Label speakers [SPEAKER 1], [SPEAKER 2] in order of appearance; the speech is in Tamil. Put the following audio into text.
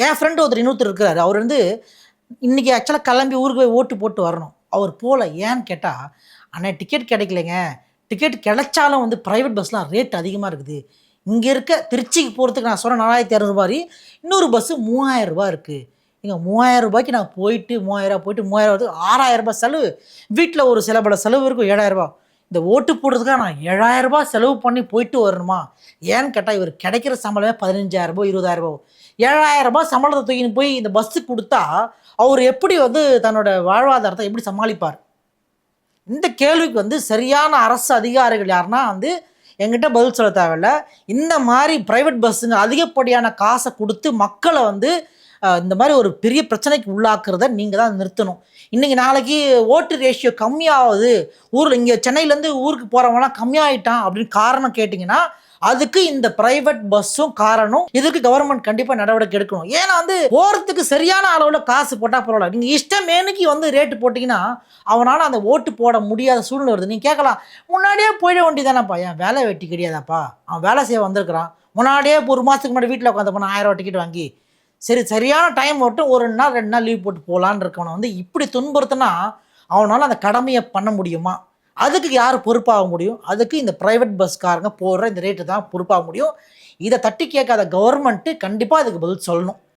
[SPEAKER 1] என் ஃப்ரெண்டு இன்னொருத்தர் இருக்கிறாரு. அவர் இன்னைக்கு ஆக்சுவலா கிளம்பி ஊருக்கு போய் ஓட்டு போட்டு வரணும். அவர் போல. ஏன்னு கேட்டா, "அண்ணே டிக்கெட் கிடைக்கலைங்க. டிக்கெட் கிடைச்சாலும் பிரைவேட் பஸ்லாம் ரேட் அதிகமா இருக்குது. இங்க இருக்க திருச்சிக்கு போறதுக்கு நான் சொன்ன ரூ. 4,200 இன்னொரு பஸ் ரூ. 3,000 இருக்கு. ஏங்க ரூ. 3,000க்கு நான் போயிட்டு ரூ. 3,000 போயிட்டு 3,000 வரதுக்கு ரூ. 6,000 செலவு. வீட்ல ஒரு சில பல செலவு இருக்கும். ரூ. 7,000. இந்த ஓட்டு போடுறதுக்காக நான் ரூ. 7,000 செலவு பண்ணி போயிட்டு வரணுமா? ஏன்னு கேட்டா, இவர் கிடைக்கிற சம்பளமே ரூ. 15,000 20,000. ரூ. 7,000 சம்பளத்த தூக்கின்னு போய் இந்த பஸ்ஸுக்கு குடுத்தா, அவரு எப்படி தன்னோட வாழ்வாதாரத்த எப்படி சமாளிப்பார்? இந்த கேள்விக்கு சரியான அரசு அதிகாரிகள் யாருன்னா என்கிட்ட பதில் சொல்ல தேவையில்ல. இந்த மாரி பிரைவேட் பஸ்ஸுங்க அதிகப்படியான காச குடுத்து மக்கள இந்த மாரி ஒரு பெரிய பிரச்சனைக்கு உள்ளாக்குறத நீங்க தான் நிறுத்தணும். இன்னைக்கு நாளைக்கு ஓட்டு ரேஷியோ கம்மியாவுது. ஊர்ல இங்க சென்னையிலேருந்து ஊருக்கு போறவன்லாம் கம்மியாயிட்டான் அப்படின்னு காரணம் கேட்டீங்கன்னா, அதுக்கு இந்த பிரைவேட் பஸ்ஸும் காரணம். இதுக்கு கவர்மெண்ட் கண்டிப்பா நடவடிக்கை எடுக்கணும். ஏன்னா போறதுக்கு சரியான அளவுல காசு போட்டா பரவால்ல. நீங்க இஷ்டமேனிக்கு ரேட் போட்டீங்கன்னா, அவனால அந்த ஓட்டு போட முடியாத சூழ்நிலை வருது. நீங்க கேட்கலாம், முன்னாடியே போயிட வேண்டியதானப்பா. ஏன் வேலை வெட்டி கிடையாதாப்பா? அவன் வேலை செய்ய வந்திருக்கிறான். முன்னாடியே 1 மாசத்துக்கு முன்னாடி வீட்ல உட்காந்துருப்பான் 1000 டிக்கெட் வாங்கி. சரி சரியான டைம் மட்டும் 1 நாள் 2 நாள் லீவ் போட்டு போலான்னு இருக்கவன இப்படி துன்புறுத்துனா, அவனால அந்த கடமைய பண்ண முடியுமா? அதுக்கு யார் பொறுப்பாக முடியும்? அதுக்கு இந்த பிரைவேட் பஸ்காரங்க போடுற இந்த ரேட்டு தான் பொறுப்பாக முடியும். இத தட்டி கேட்காத கவர்மெண்ட் கண்டிப்பா அதுக்கு பதில் சொல்லணும்.